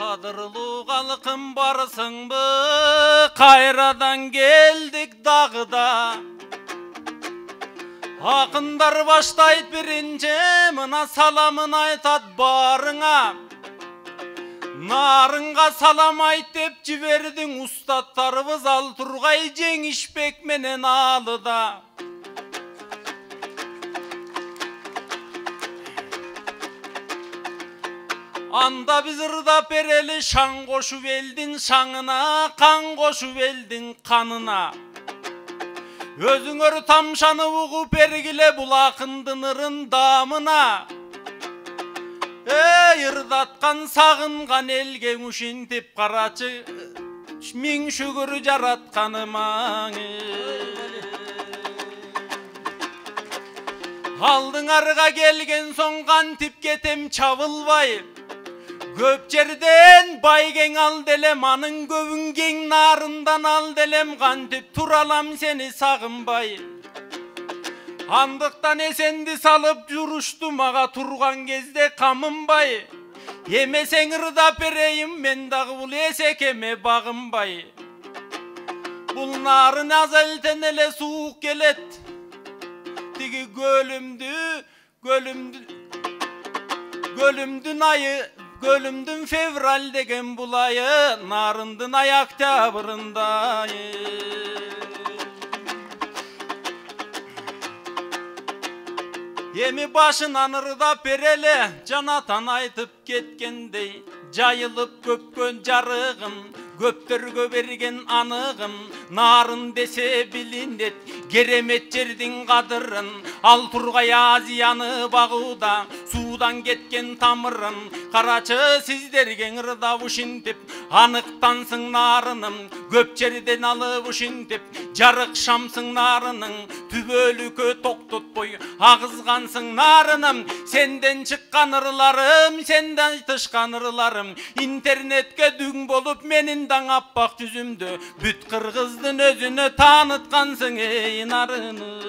Qadırlı qalqım barısınbı, Qayradan geldik dağıda. Akınдар başlayıp birinci, Mına salamın aytat barına. Narınga salam ayt dep jiberdin, Ustadlarыбыз Al Turgay Жеңишбек менен Alıda. Anda biz ırda bereli, şan koşup eldin şanına, kan koşup eldin kanına. Özüңөр tamşanı uğup ergile, bul akındın ırın damına. Ey ırdatkan sağıngan elge uşintip karaçı, min şükür jaratkanıma. Aldın arga gelgen son kantip ketem çavılbay. Köp жерден байгең al delem, anın gövüngeң narından al delem, kantip turalam seni sağınbay. Andıktan esendi salıp juruştum, ağa turgan kezde kamınbay. Yemesең ырдап bereyim, men dagı bul esekeme bağınbay. Bul narın azalten ele suuk gelet, digi gölümdün ayı, Gölümdün fevral degen bulayı, narındın ayakta bırındayı. Yemi başınan ırda berele, Canatan aytıp ketkendey, Jayılıp köpkön jarığın, Köptörgö bergen anığın, Narın dese bilindet, Geremet jerdin kadırın, Al Turgay Aziyanı bağıda, Sudan ketken tamırın, Karaçı sizderge ırda uşintip, Anıktansın narınım, Köp жерден alıp uşintip, Jarık şamsın narının, Tübölükö toktutboy, Ağızgansın narınım, Senden çıkkan ırlarım, Senden tışkan ırlarım, İnternetke düň bolup menin daň appak yüzümdü, Büt kırgızdın özünü tanıtkansın ey narını.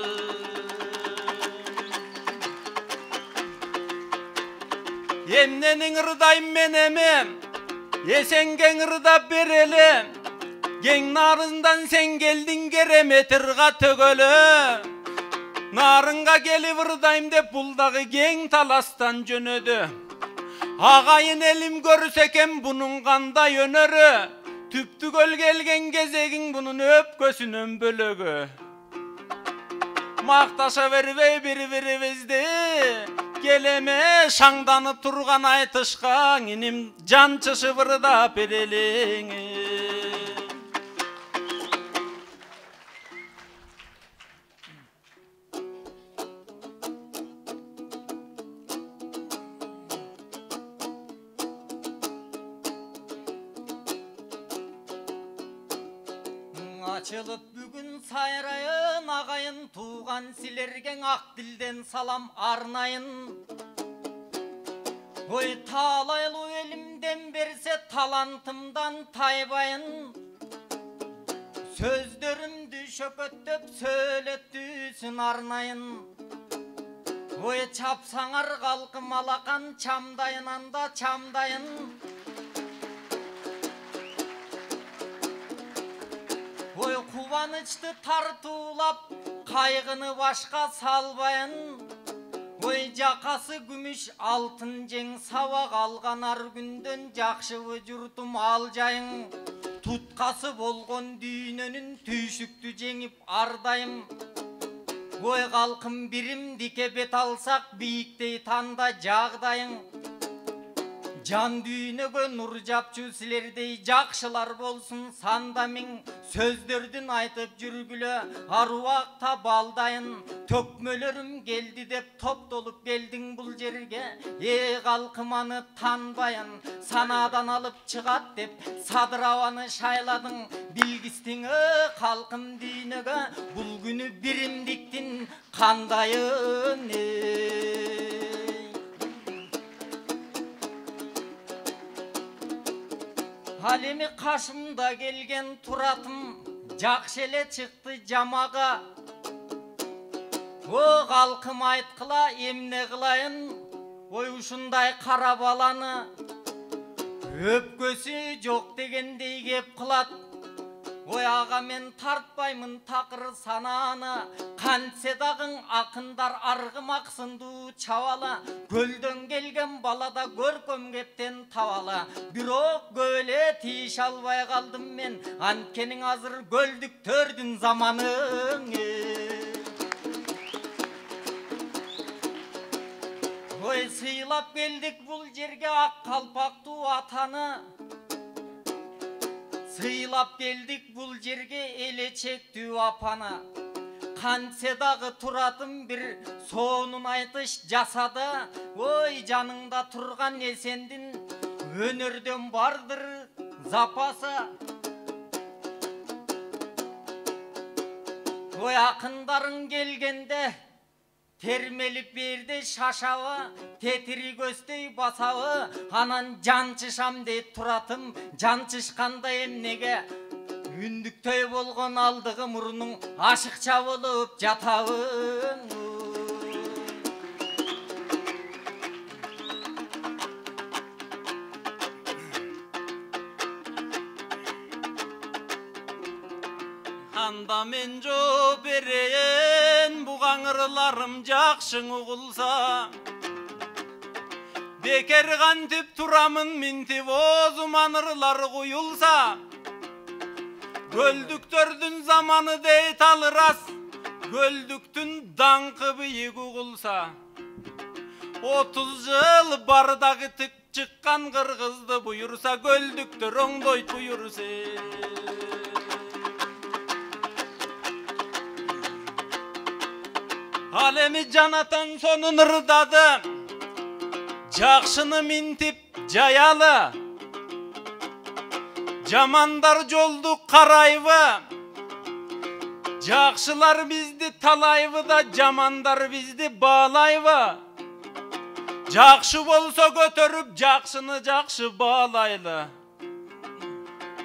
Emnenin ırdayım men emem, Esengen ırda bereli, Geň narından sen geldin Geremet ırga tögölü. Narınga gelip ırdayım dep buldagı geň talastan jönödü. Ağayın elim görsekem bunun kanda yönörü, Tüptügöl gelgen gezegin bunun öpkösünün bölögü. Maktaşa vervey bir-biribizdi, Geleme şangdanıp turgan aytışkan, inim can çışıvırda bereliň. Açılıp bugün sayrayın, ağayın tuğan silergen ak dilden salam arnayın. Oy talaylı elimden berse talantımdan taybayın. Sözlerimdi şöpöttöp söylettüsün arnayın. Oy çapsaňar kalkım alakan, çamdayın anda çamdayın. Oy kuvanычты tartulap, kaygını başka salbayın. Oy jakası gümüş altın jeň sabak algan ar günden, Jakşıbı jurtum aljayın. Tutkası bolgon düýnönün tүйшүктü jeňip ardayım. Oy kalkım birim dike bet alsak, biyiktey tanda jagdayın. Can düýnögö nur japçu silerdey jakşılar bolsun sanda min. Sözdördün aytıp jürgülö aruakta baldayın. Tökmölörüm geldi dep top dolup geldin bul jerge. Kalkımanı tanbayın, sanadan alıp çıgat dep sadıravanı şayladın. Bilgistin kalkım düýnögö, bul günü birim diktin kandayın. Halimi kaşımda gelgen turatım, jakşı ele çıktı jamaga. O kalkım aytkıla emne kılayın, oy uşunday kara balany. Öпкөсү жок дегендей кеп кылат. Ой аға мен тартпаймын тақыр сананы, қантсе дағың ақындар арғымақсынду чавала, көлден келген балада көркөм кептен тавала. Бирок көле тийиш албай қалдым мен, анткенің азыр көлдүктөрдүн заманың. Ой сыйлап келдик бул жерге ак калпактуу атаны, сыйлап келдик бул жерге элечектүү апаны. Кантсе дагы туратым бир сонун айтыш жасады. Ой жаныңда турган эсендин өнөрдөн бардыр запасы. Ой акындарың келгенде термелип берди шашабы, тетири көздөй басабы, анан жанчышам дейт туратым, жанчышканда эмнеге үндүктөй болгон алдыгы мурунуң ашыкча болуп жатабын. Анда мен жооп берейин, буга ыңырларым жакшың угулса. Бекер кантип турамын минтип оозума ыңырлар куюлса. Көлдүктөрдүн заманы дейт ал рас, көлдүктүн даңкы бийик угулса. 30 жыл бардагы тик чыккан кыргызды буйурса, көлдүктөр оңдойт буйурса. Ал эми жанатан сонун ырдады, жакшыны минтип жаялы, жамандар жолду карайбы, жакшылар бизди талайбы да, жамандар бизди баалайбы. Жакшы болсо көтөрүп, жакшыны жакшы баалайлы.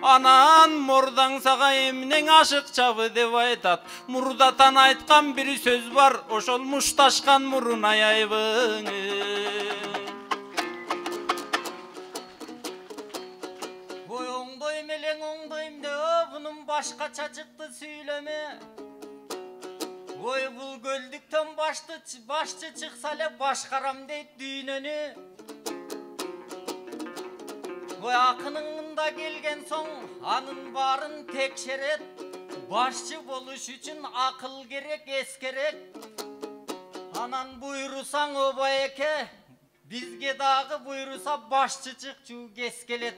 Анан мурдаң сага эмнең ашыкчабы деп айтат. Мурдатан айткан бир сөз бар, ошол мушташкан мурун аяйбың. Ой оңдойм элең оңдойм деп, бунун башкача чыкты сүйлөмө. Ой бул көлдүктөн башчы чыкса эле башкарам дейт дүйнөнү. Ой акыныңда келген соң анын барын текшерет. Башчы болуш үчүн акыл керек, эс керек. Анан буйрусаң обайеке, бизге дагы буйруса башчы чыкчу кес келет.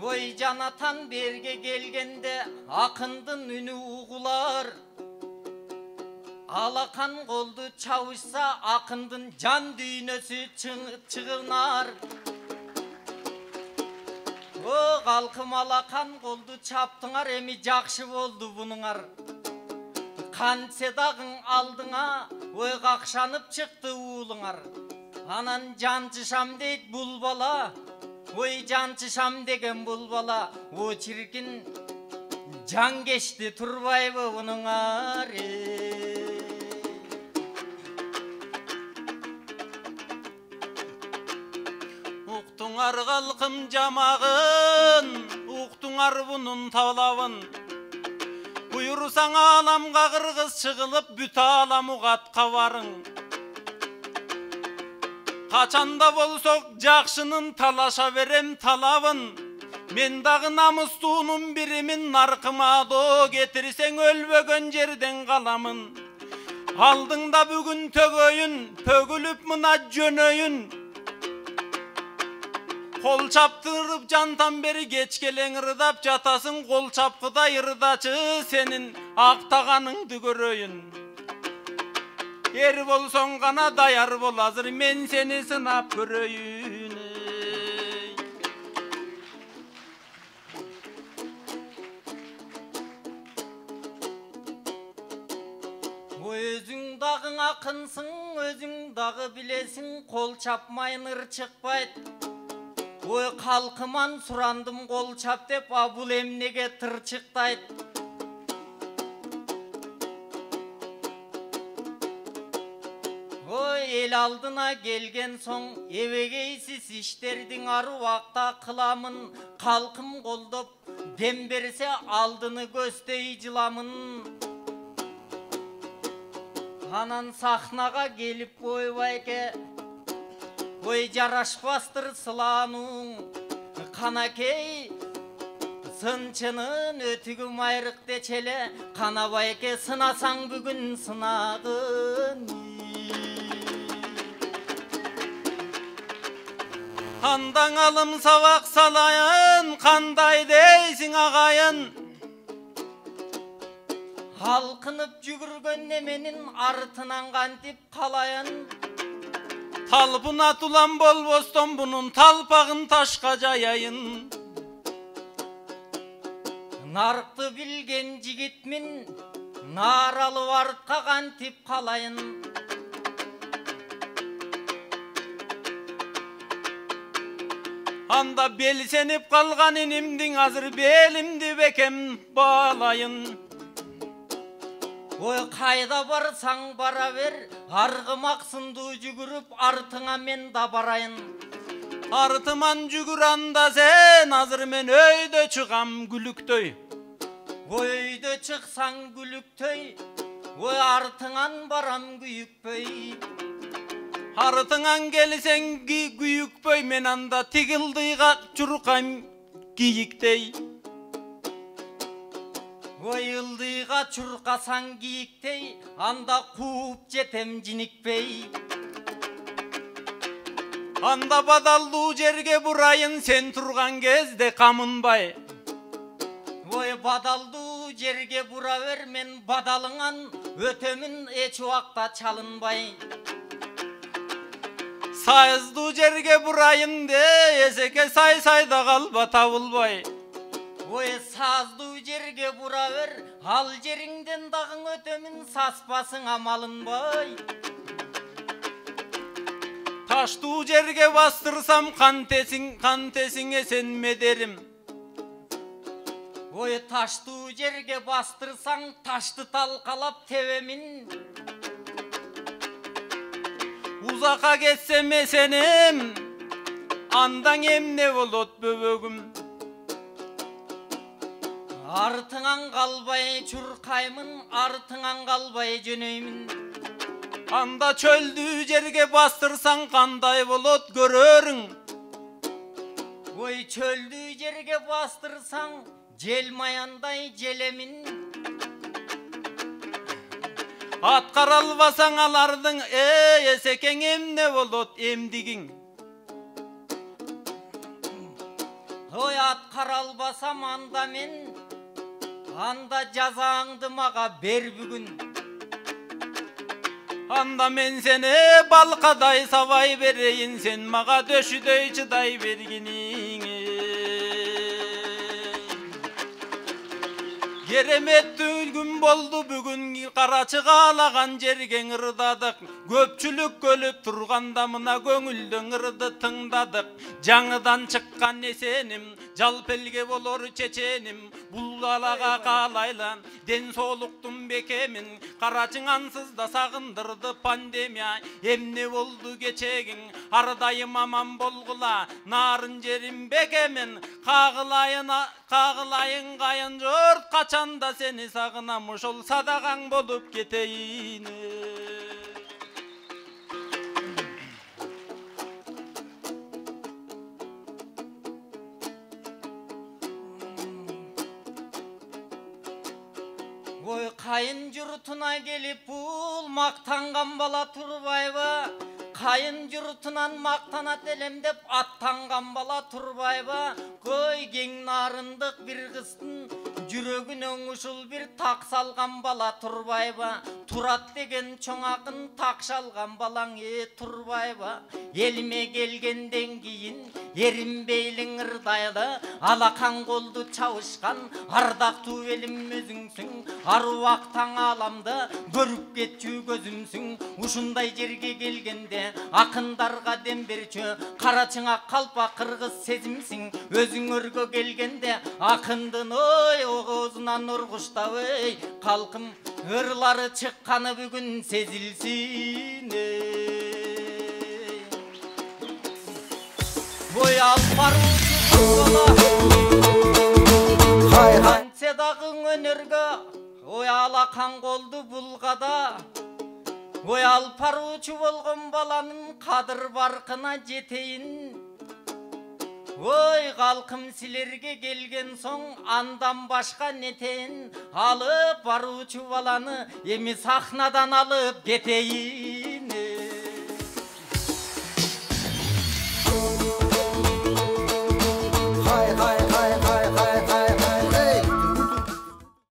Ой жанатан берге келгенде акындын үнү угулар. Алакан колду чабышса акындын жан дүйнөсү чыгынар. О калкым алакан колду чаптыңар, эми жакшы болду бунуңар. Кантсе дагың алдыңа, ой какшанып чыкты уулуңар. Анан жанчышам дейт бул бала, ой жанчышам деген бул бала, о чиркин жан кечти турбайбы бунуңар. Уктуңар калкым жамагын, уктуңар бунун талабын. Буйрусаң аламга кыргыз чыгылып, бүт алам угатка барың. Качанда болсок жакшынын талаша берем талабын. Мен дагы намустуунун биримин, наркыма доо кетирсең өлбөгөн жерден каламын. Алдыңда бүгүн төгөйүн, төгүлүп мына жөнөйүн. Кол чаптырып жантан бери кеч келең ырдап жатасың, кол чапкыдай ырдачы сенин актаганыңды көрөйүн. Ер болсоң гана даяр бол, азыр мен сени сынап көрөйүн. Өзүң дагы акынсың, өзүң дагы билесиң, кол чапмайын ыр чыкпайт. Ой калкыман сурандым кол чап деп, а бул эмнеге тыр чыктайт. ел алдына келген соң ебегейсіз іштердің аруақта қыламын, қалқым қолдап дем берсе алдыны көстей жыламын. Анан сахнаға келіп ойбайке, ой жарашпастыр сылануң, қанакей сынчынын өтігі майрық дечеле, қанабайке сынасаң бүгін сынағын. Қандан алым сабақ салайын, қандай дейсің ағайын? Алқынып жүгірген неменің артынан қантип қалайын. Талпына тулан болбостон бұның талпағын ташқа жаяйын. Нарықты білген жігітмін, наралы артқа қантип қалайын. Анда белсеніп қалған енімдің азыр белімді бекем балайын. Ой қайда барсаң бара бер, арғымақсынды жүгіріп артыңа мен да барайын. Артыман жүгір анда сен, азыр мен өйді чығам гүлікtöй. Өйді чықсаң гүлікtöй, ой артыңан барам күйікпөй. Артыңан келсең күйікпөй, мен анда тигілдіға чұрқам киіктей. Ой ылдыға чұрқасаң киіктей, анда қуып жетем жинікпей. Анда бадалду жерге бұрайын, сен тұрған кезде қамынбай. Ой бадалду жерге бұра бер, мен бадалыңан өтемін еш уақта чалынбай. Сайызду жерге бұрайын де, есеке сай-сайда қалба табылбай. Ой сазду жерге бұра бер, ал жеріңден дағың өтемін саспасың амалынбай. Ташту жерге бастырсам қантесіңе сен медерім. Ой ташту жерге бастырсаң ташты талқалап тебемін. Узаққа кетсем сенім, андан емне болот бөбөгім. Артыңан қалбай чұрқаймын, артыңан қалбай жөнөймін. Анда чөлді жерге бастырсаң қандай болот көрөрің. Ой чөлді жерге бастырсаң желмаяңдай желемін. Атқара албасаң алардың, есекең емне болот емдігің. Ой атқара албасам анда мен, анда жазаңды маға бер бүгін. Анда мен сені балқадай сабай берейін, сен маға дөшідөй чыдай бергенің. Керемет күн болды бүгін, қарачыға алаған жерген ырдадық. Көпчүлік көліп тұрғанда мына көңілдің ырды тыңдадық. Жаңыдан шыққан есенім, жалпелге болор чеченім. Бұл алаға қалайлан, ден солықтың бекемін. Қарачың ансыз да сағындырды пандемия. Емне болды кечегің, ардайым аман болғыла. Нарын жерім бекемін, қағылайын қайын жұрт. Қачанда сені сағынам, ошол садағаң болып кетейін. Ой қайын жұртына келіп бұл мақтанған бала Турбайба. Қайын жұртынан мақтана телемдеп аттанған бала Турбайба. Көй кең нарындық бір қыстың жүрегін өңішіл бір тақ салған бала Турбайба. Турат деген чоңақын тақ шалған балаң Турбайба. Еліме келгенден кейін ерінбейлің ырдайлы, алақан қолды чауышқан ардақту елім өзіңсің. Аруақтан аламды көріп кетчү көзімсің. Ушындай жерге келгенде ақындарға дем берчү, қарачыңа қалпа қырғыз сезімсің. Өзің өргө келгенде ақындын ой оғызынан ұрғыштау ей, қалқым ырлары шыққаны бүгін сезілсін. ой алпаручу бала қанша дағың өнерге ой алақан қолды бұлғада ой алпаручу болған баланың қадыр барқына жетейін ой қалқым сілерге келген соң андан башқа нетейін алып баручу баланы еми сахнадан алып кетейін